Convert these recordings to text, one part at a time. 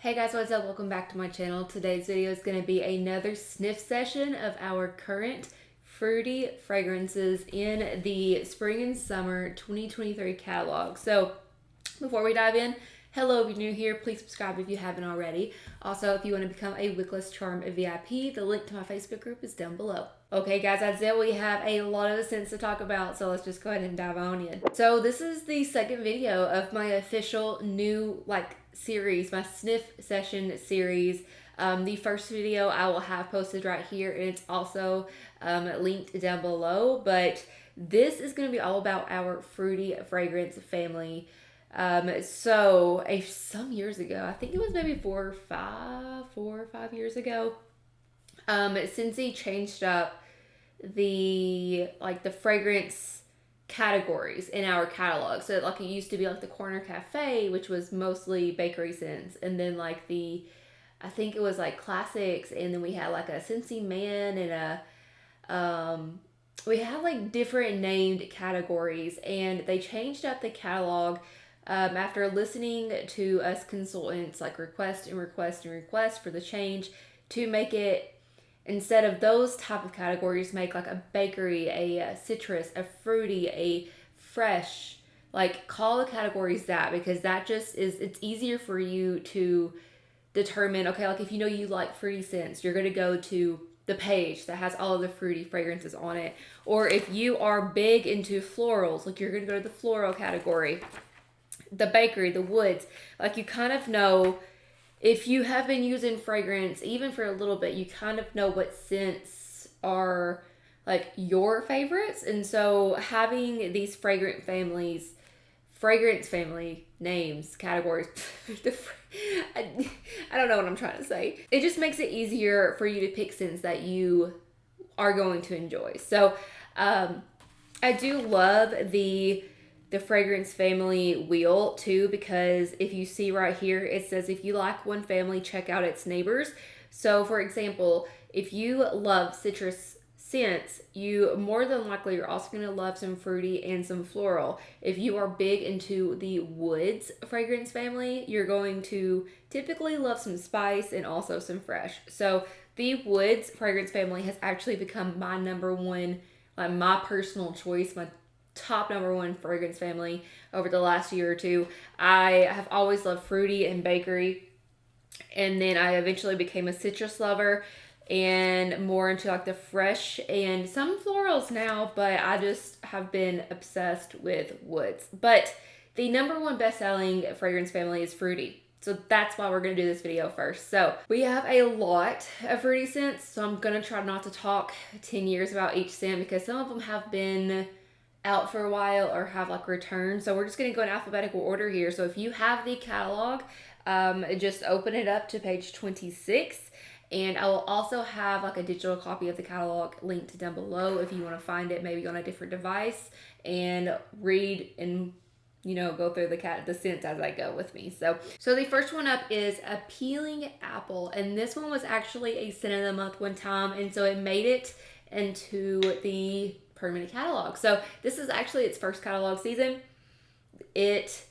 Hey guys, what's up? Welcome back to my channel. Today's video is going to be another sniff session of our current fruity fragrances in the spring and summer 2023 catalog. So before we dive in, hello, if you're new here, please subscribe if you haven't already. Also, if you want to become a Wickless Charm VIP, the link to my Facebook group is down below. Okay guys, that's it. We have a lot of scents to talk about, so let's just go ahead and dive on in. So this is the second video of my official new series, my sniff session series. The first video I will have posted right here, and it's also linked down below, but this is going to be all about our fruity fragrance family. Some years ago, I think it was maybe 4 or 5 years ago, Scentsy changed up the fragrance categories in our catalog. So it used to be the Corner Cafe, which was mostly bakery scents, and then I think it was classics, and then we had a Scentsy Man and we had different named categories, and they changed up the catalog after listening to us consultants request and request and request for the change to make it, instead of those type of categories, make a bakery, a citrus, a fruity, a fresh, call the categories that, because that just is, it's easier for you to determine, okay, if you like fruity scents, you're going to go to the page that has all of the fruity fragrances on it. Or if you are big into florals, you're going to go to the floral category. The bakery, the woods, you kind of know, if you have been using fragrance even for a little bit, you kind of know what scents are your favorites. And so having these fragrance family names, categories, I don't know what I'm trying to say. It just makes it easier for you to pick scents that you are going to enjoy. So I do love the fragrance family wheel too, because if you see right here, it says if you like one family, check out its neighbors. So for example, if you love citrus scents, you more than likely are also going to love some fruity and some floral. If you are big into the woods fragrance family, you're going to typically love some spice and also some fresh. So the woods fragrance family has actually become my number one, my personal choice, my top number one fragrance family over the last year or two. I have always loved fruity and bakery, and then I eventually became a citrus lover and more into the fresh and some florals now, but I just have been obsessed with woods. But the number one best-selling fragrance family is fruity. So that's why we're going to do this video first. So we have a lot of fruity scents, so I'm going to try not to talk 10 years about each scent, because some of them have been out for a while or have returned. So we're just going to go in alphabetical order here. So if you have the catalog, just open it up to page 26, and I will also have a digital copy of the catalog linked down below if you want to find it maybe on a different device and read and go through the scents as I go with me. So the first one up is Appealing Apple, and this one was actually a scent of the month one time, and so it made it into the permanent catalog. So this is actually its first catalog season. It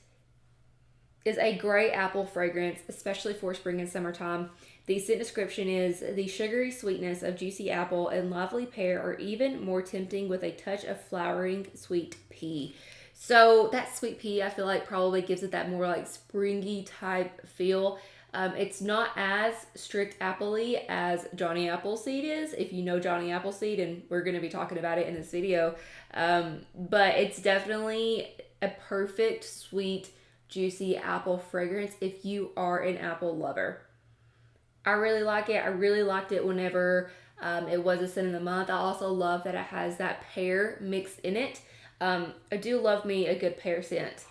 is a gray apple fragrance, especially for spring and summertime. The scent description is: the sugary sweetness of juicy apple and lively pear are even more tempting with a touch of flowering sweet pea. So that sweet pea, I feel probably gives it that more springy type feel. It's not as strict appley as Johnny Appleseed is, if you know Johnny Appleseed, and we're going to be talking about it in this video. But it's definitely a perfect, sweet, juicy apple fragrance if you are an apple lover. I really like it. I really liked it whenever it was a scent of the month. I also love that it has that pear mixed in it. I do love me a good pear scent.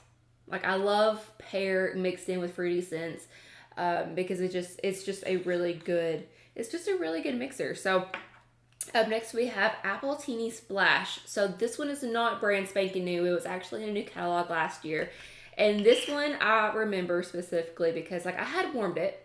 I love pear mixed in with fruity scents. Because it's just a really good mixer. So up next we have Apple Teeny Splash. So this one is not brand spanking new. It was actually in a new catalog last year, and this one I remember specifically because I had warmed it.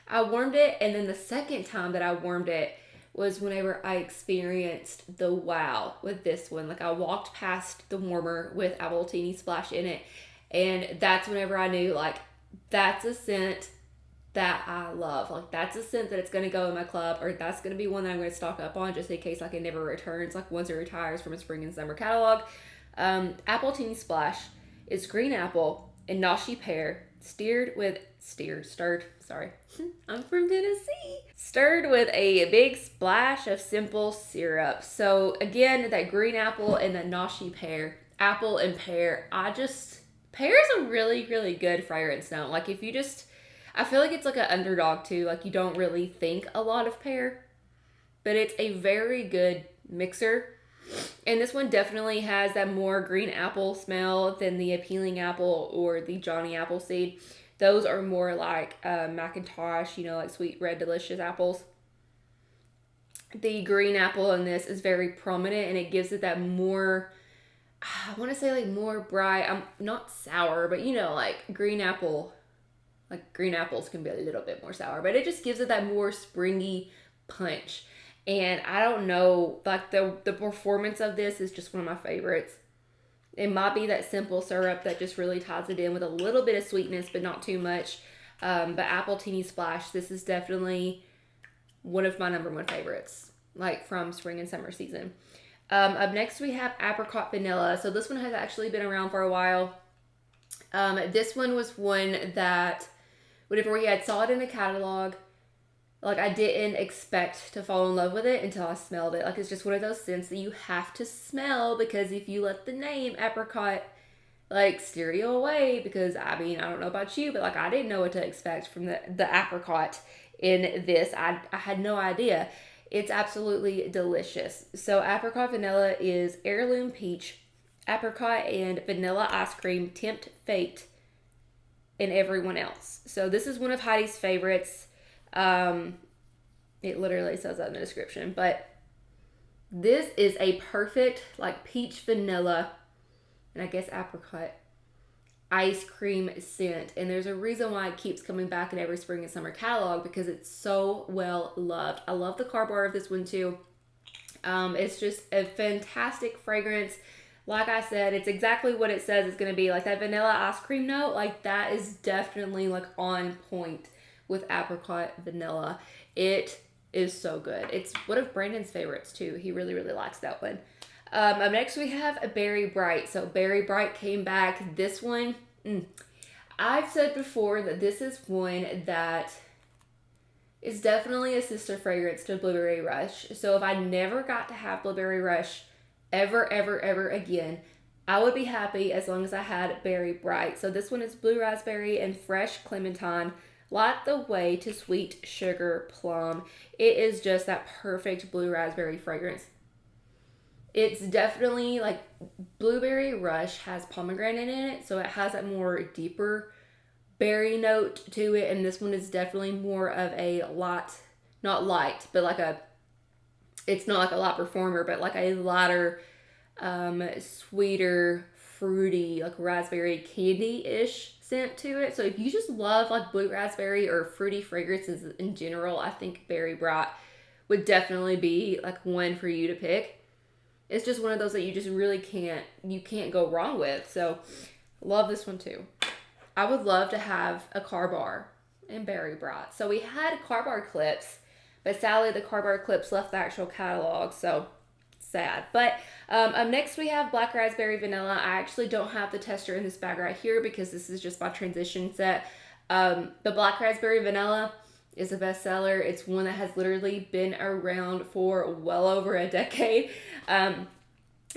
I warmed it, and then the second time that I warmed it was whenever I experienced the wow with this one. I walked past the warmer with Apple Teeny Splash in it, and that's whenever I knew that's a scent that I love. Like that's a scent that it's going to go in my club, or that's going to be one that I'm going to stock up on just in case like it never returns, like once it retires from a spring and summer catalog. Apple Teeny Splash is green apple and nashi pear stirred, sorry, I'm from Tennessee. Stirred with a big splash of simple syrup. So again, that green apple and that nashi pear, apple and pear, pear is a really, really good fragrance note. Like if you just, I feel like it's like an underdog too. Like you don't really think a lot of pear, but it's a very good mixer. And this one definitely has that more green apple smell than the appealing apple or the Johnny Appleseed. Those are more like Macintosh, you know, like sweet red delicious apples. The green apple in this is very prominent, and it gives it that more, I want to say like more bright, not sour, but you know, like green apple, like green apples can be a little bit more sour, but it just gives it that more springy punch. And I don't know, like the performance of this is just one of my favorites. It might be that simple syrup that just really ties it in with a little bit of sweetness, but not too much. But Apple Teeny Splash, this is definitely one of my number one favorites, like from spring and summer season. Up next we have Apricot Vanilla. So this one has actually been around for a while. This one was one that whenever we had saw it in the catalog, like I didn't expect to fall in love with it until I smelled it. Like it's just one of those scents that you have to smell, because if you let the name apricot like steer you away, because I mean, I don't know about you, but like I didn't know what to expect from the apricot in this. I had no idea. It's absolutely delicious. So apricot vanilla is heirloom peach, apricot and vanilla ice cream, tempt fate, and everyone else. So this is one of Heidi's favorites. It literally says that in the description, but this is a perfect like peach vanilla and I guess apricot ice cream scent. And there's a reason why it keeps coming back in every spring and summer catalog, because it's so well loved. I love the car bar of this one too. It's just a fantastic fragrance. Like I said, it's exactly what it says it's going to be. Like that vanilla ice cream note, like that is definitely like on point with apricot vanilla. It is so good. It's one of Brandon's favorites too. He really, really likes that one. Up next we have a Berry Bright. So Berry Bright came back. This one, I've said before that this is one that is definitely a sister fragrance to Blueberry Rush. So if I never got to have Blueberry Rush ever, ever, ever again, I would be happy as long as I had Berry Bright. So this one is blue raspberry and fresh clementine. Light the way to sweet sugar plum. It is just that perfect blue raspberry fragrance. It's definitely like Blueberry Rush has pomegranate in it, so it has that more deeper berry note to it, and this one is definitely more of a light, not light, but like a, it's not like a light performer, but like a lighter, sweeter, fruity, like raspberry candy-ish scent to it. So if you just love like blue raspberry or fruity fragrances in general, I think Berry Bright would definitely be like one for you to pick. It's just one of those that you just really can't go wrong with. So love this one too. I would love to have a car bar in Berry Bright. So we had car bar clips, but sadly the car bar clips left the actual catalog, so sad. But up next we have Black Raspberry Vanilla. I actually don't have the tester in this bag right here because this is just my transition set. The Black Raspberry Vanilla is a bestseller. It's one that has literally been around for well over a decade.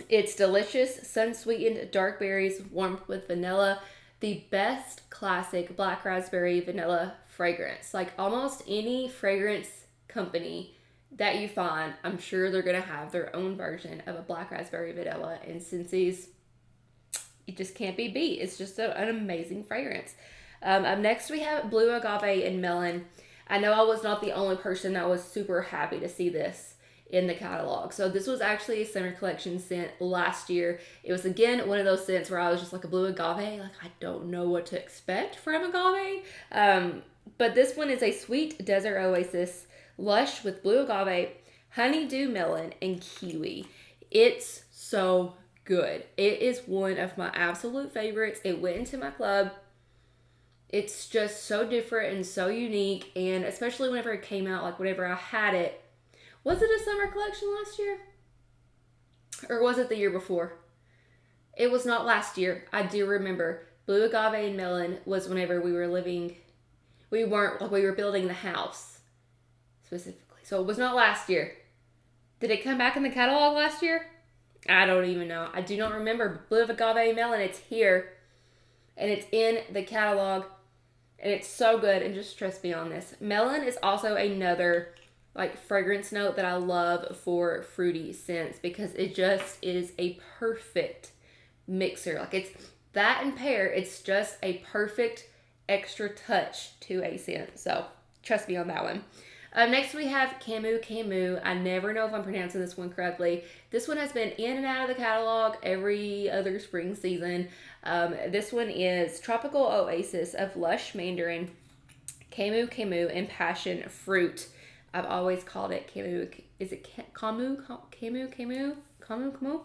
It's delicious, sun-sweetened dark berries warmed with vanilla. The best classic Black Raspberry Vanilla fragrance. Like almost any fragrance company that you find, I'm sure they're going to have their own version of a Black Raspberry Vanilla, and Scentsy's, it just can't be beat. It's just an amazing fragrance. Up next we have Blue Agave and Melon. I know I was not the only person that was super happy to see this in the catalog. So this was actually a summer collection scent last year. It was again one of those scents where I was just like a blue agave, like I don't know what to expect from agave. But this one is a sweet desert oasis, lush with blue agave, honeydew melon, and kiwi. It's so good. It is one of my absolute favorites. It went into my club. It's just so different and so unique, and especially whenever it came out, like whenever I had it. Was it a summer collection last year? Or was it the year before? It was not last year. I do remember. Blue agave and melon was whenever we were living. We weren't, like, we were building the house specifically. So it was not last year. Did it come back in the catalog last year? I don't even know. I do not remember. Blue agave and melon, it's here. And it's in the catalog. And it's so good. And just trust me on this. Melon is also another like fragrance note that I love for fruity scents, because it just is a perfect mixer. Like, it's that and pear, it's just a perfect extra touch to a scent. So trust me on that one. Next we have Camu Camu. I never know if I'm pronouncing this one correctly. This one has been in and out of the catalog every other spring season. This one is Tropical Oasis of Lush Mandarin, Camu Camu, and Passion Fruit. I've always called it Camu. Is it Camu? Camu? Camu? Camu? Camu?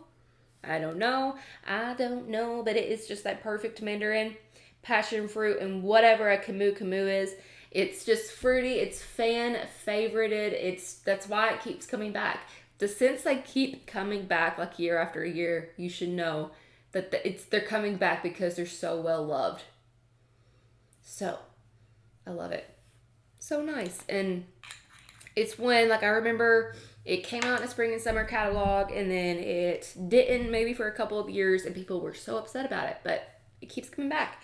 I don't know. But it is just that perfect mandarin, passion fruit, and whatever a Camu Camu is. It's just fruity. It's fan favorited. That's why it keeps coming back. The scents they keep coming back like year after year, you should know that they're coming back because they're so well loved. So, I love it. So nice. And it's when, like, I remember it came out in the spring and summer catalog, and then it didn't, maybe for a couple of years, and people were so upset about it, but it keeps coming back.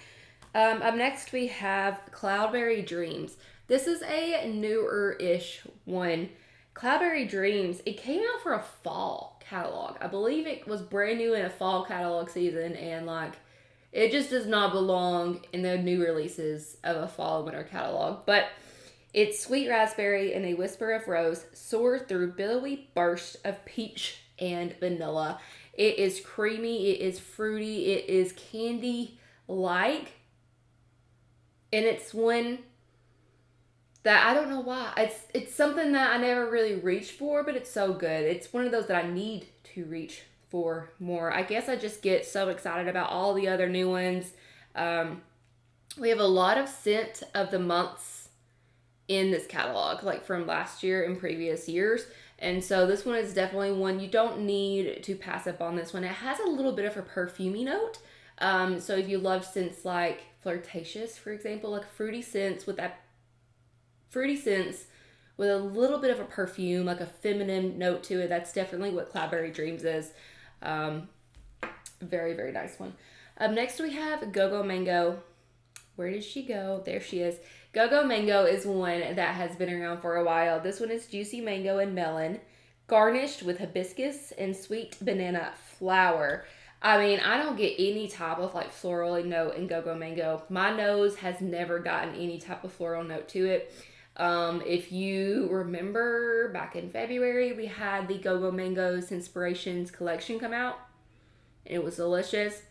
Up next, we have Cloudberry Dreams. This is a newer-ish one. Cloudberry Dreams, it came out for a fall catalog. I believe it was brand new in a fall catalog season, and, like, it just does not belong in the new releases of a fall and winter catalog. But it's sweet raspberry and a whisper of rose soared through billowy bursts of peach and vanilla. It is creamy, it is fruity, it is candy-like. And it's one that I don't know why. It's something that I never really reached for, but it's so good. It's one of those that I need to reach for more. I guess I just get so excited about all the other new ones. We have a lot of scent of the months in this catalog, like from last year and previous years. And so this one is definitely one you don't need to pass up on this one. It has a little bit of a perfumey note. So if you love scents like flirtatious, for example, like fruity scents with a little bit of a perfume, like a feminine note to it, that's definitely what Cloudberry Dreams is. Very, very nice one. Next we have Go-Go Mango. Where did she go? There she is. Go-Go Mango is one that has been around for a while. This one is juicy mango and melon, garnished with hibiscus and sweet banana flower. I mean, I don't get any type of like floral note in Go-Go Mango. My nose has never gotten any type of floral note to it. If you remember back in February, we had the Go-Go Mango Inspirations collection come out. It was delicious.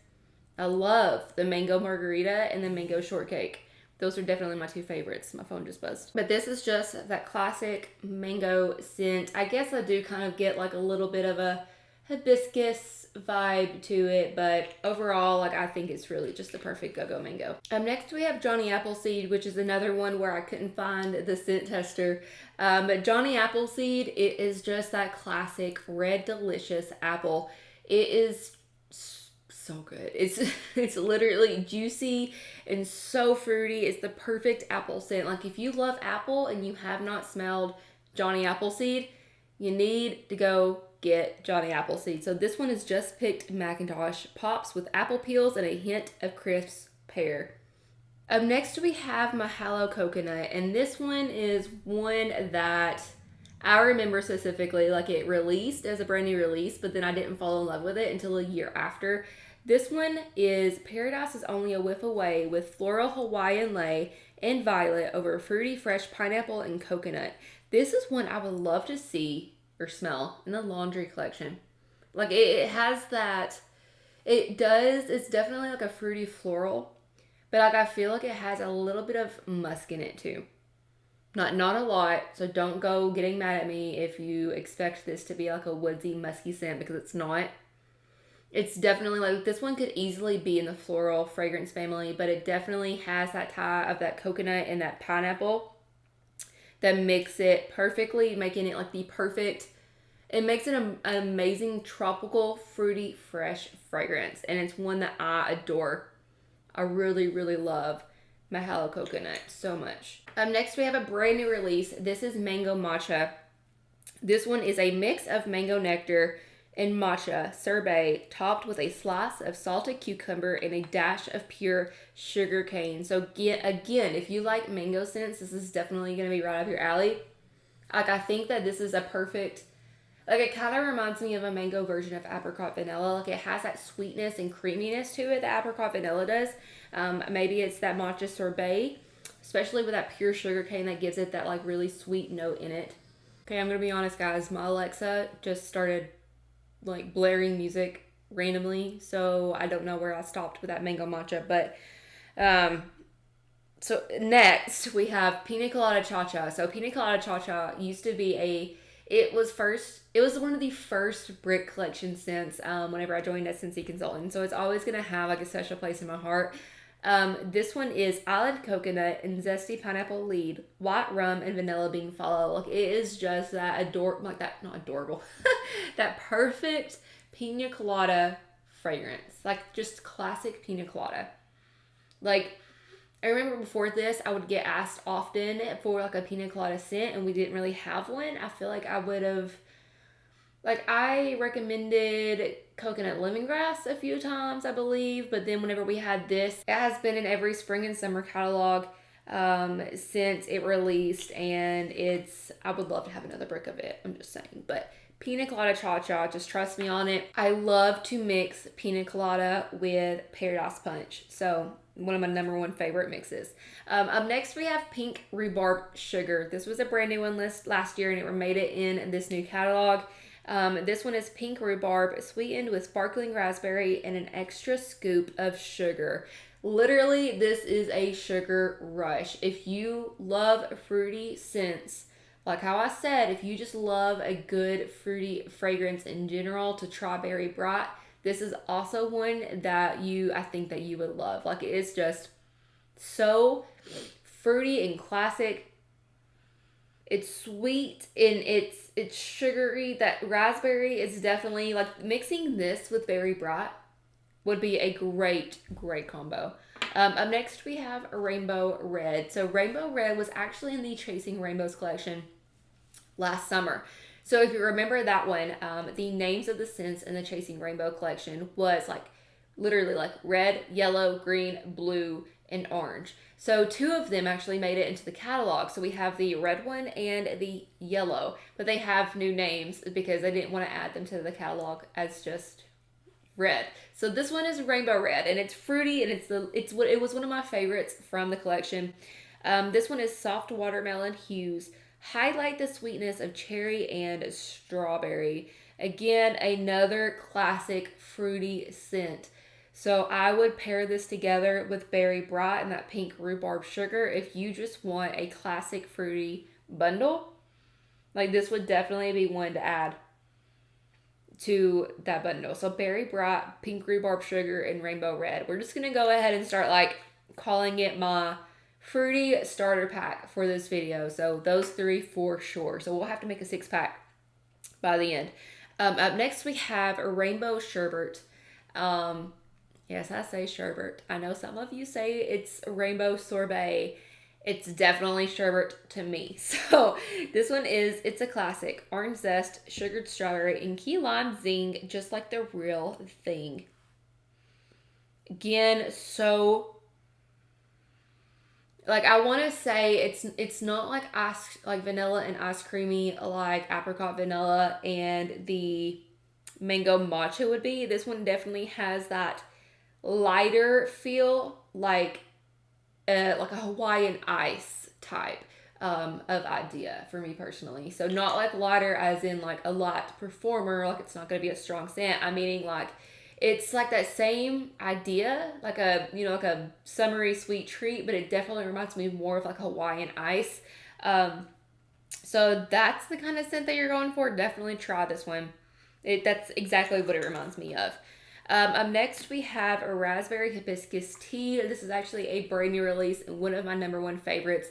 I love the mango margarita and the mango shortcake. Those are definitely my two favorites. My phone just buzzed. But this is just that classic mango scent. I guess I do kind of get like a little bit of a hibiscus vibe to it, but overall, like, I think it's really just the perfect Go-Go Mango. Next we have Johnny Appleseed, which is another one where I couldn't find the scent tester. But Johnny Appleseed, it is just that classic red delicious apple. It is so good. It's literally juicy and so fruity. It's the perfect apple scent. Like, if you love apple and you have not smelled Johnny Appleseed, you need to go get Johnny Appleseed. So this one is just picked Macintosh, pops with apple peels and a hint of crisp pear. Next we have Mahalo Coconut, and this one is one that I remember specifically, like, it released as a brand new release, but then I didn't fall in love with it until a year after. This one is Paradise is Only a Whiff Away with floral Hawaiian lei and violet over fruity fresh pineapple and coconut. This is one I would love to see or smell in the laundry collection. Like, it has that, it's definitely like a fruity floral, but like I feel like it has a little bit of musk in it too. Not a lot, so don't go getting mad at me if you expect this to be like a woodsy, musky scent, because it's not. It's definitely like, this one could easily be in the floral fragrance family, but it definitely has that tie of that coconut and that pineapple that makes it perfectly, making it like the perfect, it makes it an amazing tropical, fruity, fresh fragrance. And it's one that I adore. I really, really love Mahalo Coconut so much. Next we have a brand new release. This is Mango Matcha. This one is a mix of mango nectar and matcha sorbet topped with a slice of salted cucumber and a dash of pure sugar cane. So again, if you like mango scents, this is definitely going to be right up your alley. Like, I think that this is a perfect, like, it kind of reminds me of a mango version of apricot vanilla. Like, it has that sweetness and creaminess to it that apricot vanilla does. Maybe it's that matcha sorbet, especially with that pure sugar cane that gives it that like really sweet note in it. Okay, I'm gonna be honest, guys. My Alexa just started like blaring music randomly, so I don't know where I stopped with that mango matcha. But so next we have Pina Colada Cha Cha. So Pina Colada Cha Cha used to be it was one of the first brick collection scents whenever I joined as Scentsy consultant. So it's always gonna have like a special place in my heart. This one is island coconut and zesty pineapple lead, white rum and vanilla bean follow. Like, it is just that not adorable, that perfect pina colada fragrance. Like, just classic pina colada. Like, I remember before this, I would get asked often for like a pina colada scent, and we didn't really have one. I feel like I would have, like, I recommended coconut lemongrass a few times, I believe, but then whenever we had this, it has been in every spring and summer catalog since it released, and I would love to have another brick of it, I'm just saying. But Pina Colada Cha Cha, just trust me on it. I love to mix pina colada with Paradise Punch, so one of my number one favorite mixes. Up next we have Pink Rhubarb Sugar. This was a brand new one last year, and it made it in this new catalog. This one is pink rhubarb sweetened with sparkling raspberry and an extra scoop of sugar. Literally, this is a sugar rush. If you love fruity scents, like how I said, if you just love a good fruity fragrance in general, to try Berry Bright, this is also one that I think that you would love. Like, it is just so fruity and classic. It's sweet and it's sugary. That raspberry is definitely, like, mixing this with Berry Bright would be a great combo. Up next we have Rainbow Red. So Rainbow Red was actually in the Chasing Rainbows collection last summer. So if you remember that one, the names of the scents in the Chasing Rainbow collection was like literally like red, yellow, green, blue, and orange. So two of them actually made it into the catalog. So we have the red one and the yellow, but they have new names because I didn't want to add them to the catalog as just red. So this one is Rainbow Red, and it's fruity, and it was one of my favorites from the collection. This one is soft watermelon hues, highlight the sweetness of cherry and strawberry. Again, another classic fruity scent. So I would pair this together with Berry Bright and that pink rhubarb sugar if you just want a classic fruity bundle. Like, this would definitely be one to add to that bundle. So Berry Bright, pink rhubarb sugar, and Rainbow Red. We're just going to go ahead and start like calling it my fruity starter pack for this video. So those three for sure. So we'll have to make a 6-pack by the end. Up next we have a Rainbow Sherbet. Yes, I say sherbet. I know some of you say it's Rainbow Sorbet. It's definitely sherbet to me. So this one it's a classic. Orange zest, sugared strawberry, and key lime zing, just like the real thing. Again, so, like, I want to say it's not like vanilla and ice creamy like apricot vanilla and the mango matcha would be. This one definitely has that lighter feel, like a Hawaiian ice type of idea for me personally. So not like lighter as in like a light performer, like it's not going to be a strong scent. I'm meaning like it's like that same idea, like a, you know, like a summery sweet treat, but it definitely reminds me more of like Hawaiian ice. So that's the kind of scent that you're going for. Definitely try this one. That's exactly what it reminds me of. Up next, we have a Raspberry Hibiscus Tea. This is actually a brand new release and one of my #1 favorites.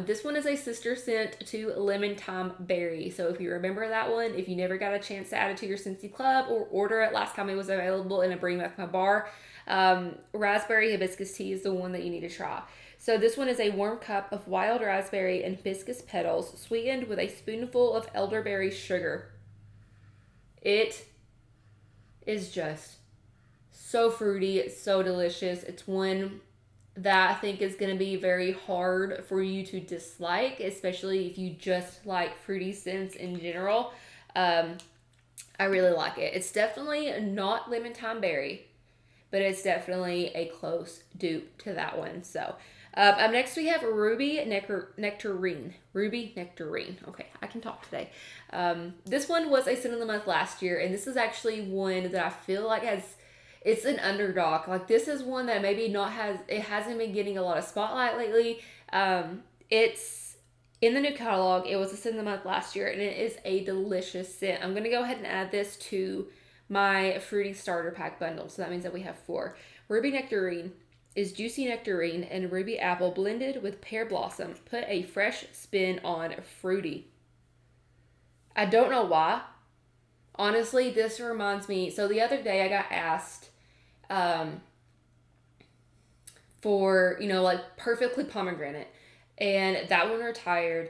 This one is a sister scent to Lemon Thyme Berry. So if you remember that one, if you never got a chance to add it to your Scentsy Club or order it last time it was available in a Bring Back My Bar, Raspberry Hibiscus Tea is the one that you need to try. So this one is a warm cup of wild raspberry and hibiscus petals sweetened with a spoonful of elderberry sugar. It is just so fruity. It's so delicious. It's one that I think is going to be very hard for you to dislike, especially if you just like fruity scents in general. I really like it. It's definitely not lemon thyme berry, but it's definitely a close dupe to that one. So up next we have Ruby Nectarine. Ruby Nectarine. Okay, I can talk today. This one was a scent of the month last year, and this is actually one that I feel like it's an underdog. Like, this is one that maybe hasn't been getting a lot of spotlight lately. It's in the new catalog. It was a scent of the month last year, and it is a delicious scent. I'm gonna go ahead and add this to my fruity starter pack bundle. So that means that we have 4. Ruby Nectarine is juicy nectarine and ruby apple blended with pear blossom. Put a fresh spin on fruity. I don't know why. Honestly, this reminds me. So the other day I got asked for, like perfectly pomegranate, and that one retired.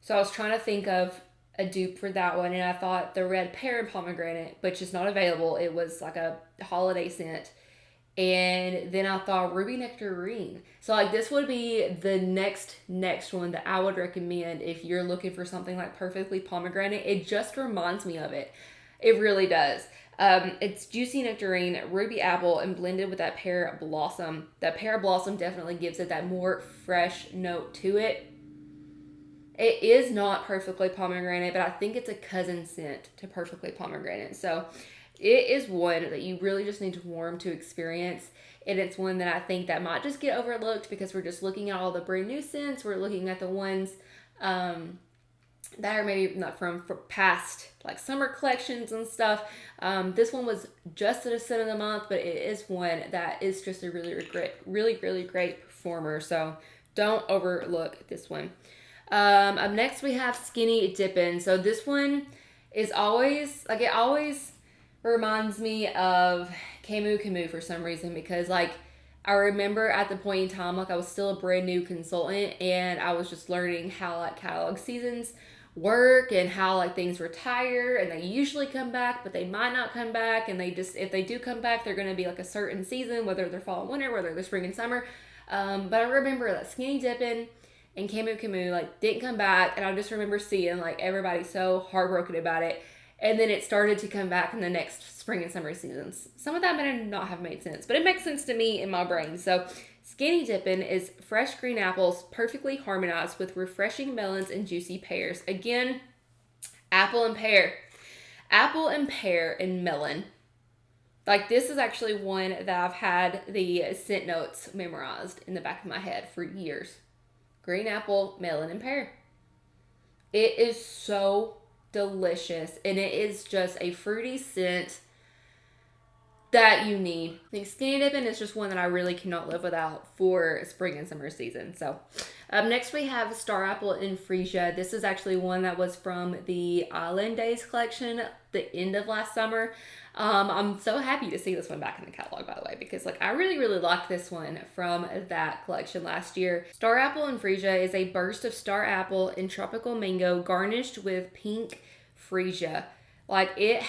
So I was trying to think of a dupe for that one, and I thought the red pear and pomegranate, which is not available. It was like a holiday scent. And then I thought Ruby Nectarine. So like, this would be the next one that I would recommend if you're looking for something like perfectly pomegranate. It just reminds me of it. It really does. It's juicy nectarine, ruby apple, and blended with that pear blossom. That pear blossom definitely gives it that more fresh note to it. It is not perfectly pomegranate, but I think it's a cousin scent to perfectly pomegranate. So it is one that you really just need to warm to experience. And it's one that I think that might just get overlooked because we're just looking at all the brand new scents. We're looking at the ones that are maybe not from past like summer collections and stuff. This one was just at a scent of the month, but it is one that is just a really great performer. So don't overlook this one. Up next we have Skinny Dippin'. So this one is always like, it always reminds me of Camu for some reason, because like I remember at the point in time, like I was still a brand new consultant and I was just learning how like catalog seasons work and how like things retire, and they usually come back, but they might not come back, and they just, if they do come back, they're going to be like a certain season, whether they're fall and winter, whether they're spring and summer. But I remember that Skinny Dippin' and Camu like didn't come back, and I just remember seeing like everybody so heartbroken about it. And then it started to come back in the next spring and summer seasons. Some of that may not have made sense, but it makes sense to me in my brain. So Skinny Dippin' is fresh green apples perfectly harmonized with refreshing melons and juicy pears. Again, apple and pear. Apple and pear and melon. Like, this is actually one that I've had the scent notes memorized in the back of my head for years. Green apple, melon, and pear. It is so delicious, and it is just a fruity scent that you need. I think Skinny Dippin' is just one that I really cannot live without for spring and summer season. So next we have Star Apple and Freesia. This is actually one that was from the Island Days collection, the end of last summer. I'm so happy to see this one back in the catalog, by the way, because like I really liked this one from that collection last year. Star Apple and Freesia is a burst of star apple and tropical mango garnished with pink freesia. Like, it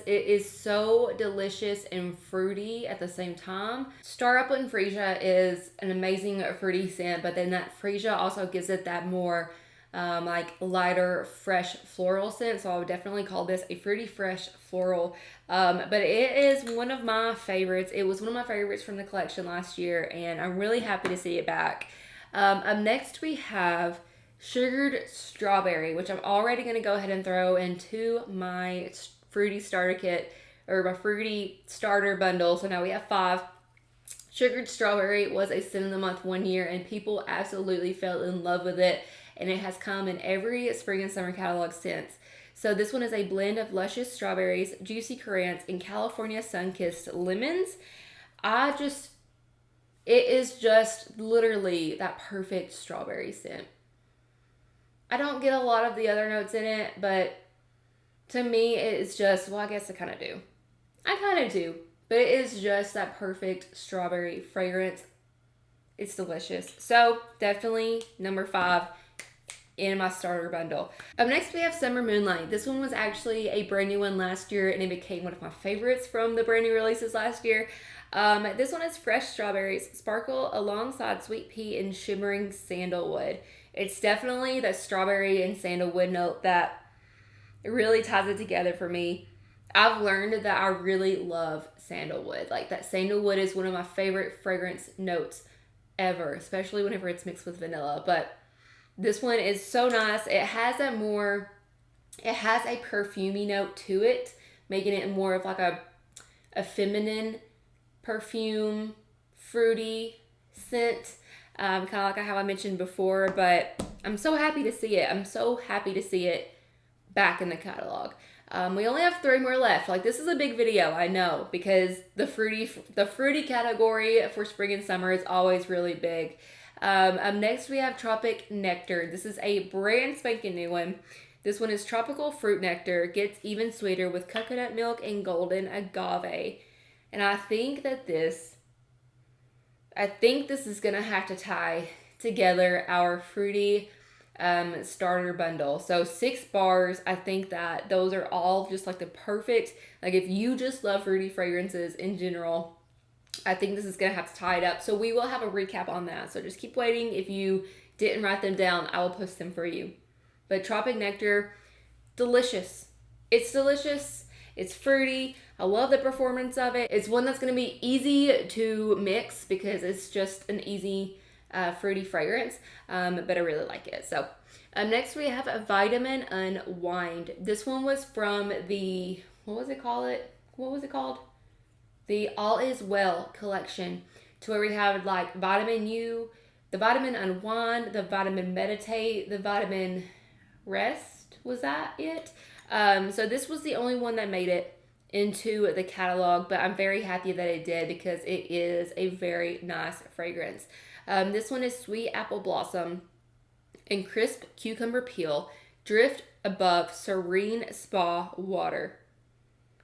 is so delicious and fruity at the same time. Star Apple and Freesia is an amazing fruity scent, but then that freesia also gives it that more like lighter, fresh floral scent. So I would definitely call this a fruity, fresh floral. But it is one of my favorites. It was one of my favorites from the collection last year, and I'm really happy to see it back. Up next we have Sugared Strawberry, which I'm already going to go ahead and throw into my fruity starter kit, or my fruity starter bundle. So now we have 5. Sugared Strawberry was a scent of the month one year, and people absolutely fell in love with it, and it has come in every spring and summer catalog since. So this one is a blend of luscious strawberries, juicy currants, and California sun-kissed lemons. It is just literally that perfect strawberry scent. I don't get a lot of the other notes in it, but to me, it's just, well, I guess I kind of do. But it is just that perfect strawberry fragrance. It's delicious. So definitely number 5 in my starter bundle. Up next we have Summer Moonlight. This one was actually a brand new one last year, and it became one of my favorites from the brand new releases last year. This one is fresh strawberries, sparkle alongside sweet pea and shimmering sandalwood. It's definitely that strawberry and sandalwood note that really ties it together for me. I've learned that I really love sandalwood. Like, that sandalwood is one of my favorite fragrance notes ever, especially whenever it's mixed with vanilla. But this one is so nice. It has a perfumey note to it, making it more of like a feminine perfume, fruity scent, kind of like how I mentioned before. But I'm so happy to see it. I'm so happy to see it back in the catalog. We only have 3 more left. Like, this is a big video, I know, because the fruity category for spring and summer is always really big. Up next we have Tropic Nectar. This is a brand spanking new one. This one is tropical fruit nectar, gets even sweeter with coconut milk and golden agave. And I think this is gonna have to tie together our fruity starter bundle. So 6 bars. I think that those are all just like the perfect, like, if you just love fruity fragrances in general, I think this is gonna have to tie it up. So we will have a recap on that, so just keep waiting. If you didn't write them down, I will post them for you. But Tropic Nectar, delicious. It's delicious. It's fruity. I love the performance of it. It's one that's going to be easy to mix because it's just an easy fruity fragrance, but I really like it. So next we have a Vitamin Unwind. This one was from the, what was it called? The All Is Well collection, to where we have like Vitamin U, the Vitamin Unwind, the Vitamin Meditate, the Vitamin Rest. Was that it? So this was the only one that made it into the catalog, but I'm very happy that it did because it is a very nice fragrance. This one is Sweet Apple Blossom and Crisp Cucumber Peel, drift above serene spa water.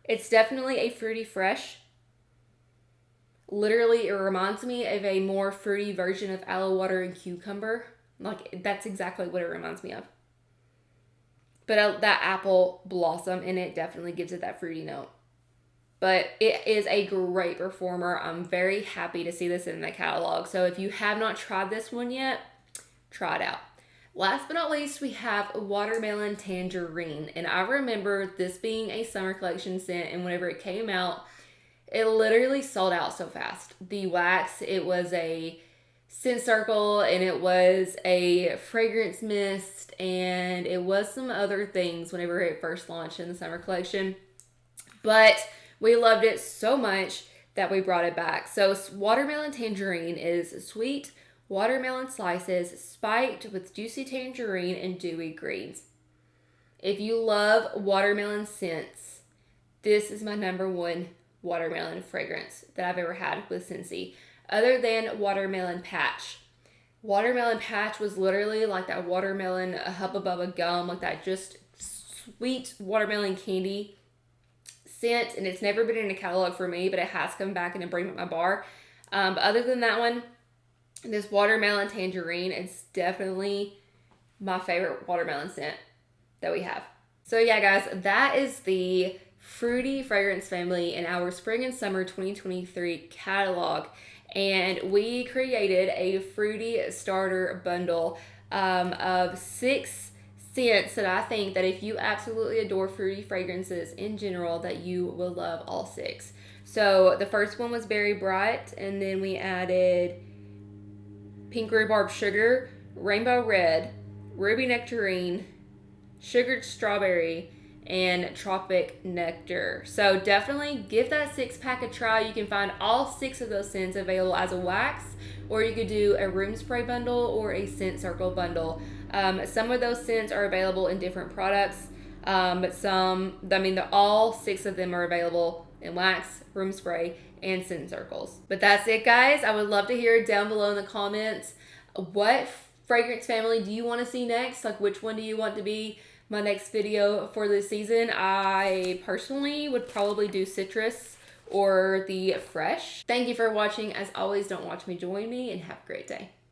It's definitely a fruity fresh. Literally, it reminds me of a more fruity version of aloe water and cucumber. Like, that's exactly what it reminds me of. But that apple blossom in it definitely gives it that fruity note. But it is a great performer. I'm very happy to see this in the catalog. So if you have not tried this one yet, try it out. Last but not least, we have Watermelon Tangerine. And I remember this being a summer collection scent, and whenever it came out, it literally sold out so fast. The wax, it was a scent circle, and it was a fragrance mist, and it was some other things whenever it first launched in the summer collection. But we loved it so much that we brought it back. So Watermelon Tangerine is sweet watermelon slices spiked with juicy tangerine and dewy greens. If you love watermelon scents, this is my #1 watermelon fragrance that I've ever had with Scentsy, other than Watermelon Patch. Watermelon Patch was literally like that watermelon Hubba Bubba gum, like that just sweet watermelon candy scent, and it's never been in a catalog for me, but it has come back and bring up my bar. But other than that one, this Watermelon Tangerine, it's definitely my favorite watermelon scent that we have. So yeah, guys, that is the fruity fragrance family in our spring and summer 2023 catalog. And we created a fruity starter bundle of 6 scents that I think that if you absolutely adore fruity fragrances in general, that you will love all 6. So the first one was Berry Bright, and then we added Pink Rhubarb Sugar, Rainbow Red, Ruby Nectarine, Sugared Strawberry, and Tropic Nectar. So definitely give that 6-pack a try. You can find all 6 of those scents available as a wax, or you could do a room spray bundle or a scent circle bundle. Some of those scents are available in different products. But I mean, all 6 of them are available in wax, room spray, and scent circles. But that's it, guys. I would love to hear down below in the comments, what fragrance family do you want to see next? Like, which one do you want to be my next video for this season? I personally would probably do citrus or the fresh. Thank you for watching. As always, don't watch me, join me, and have a great day.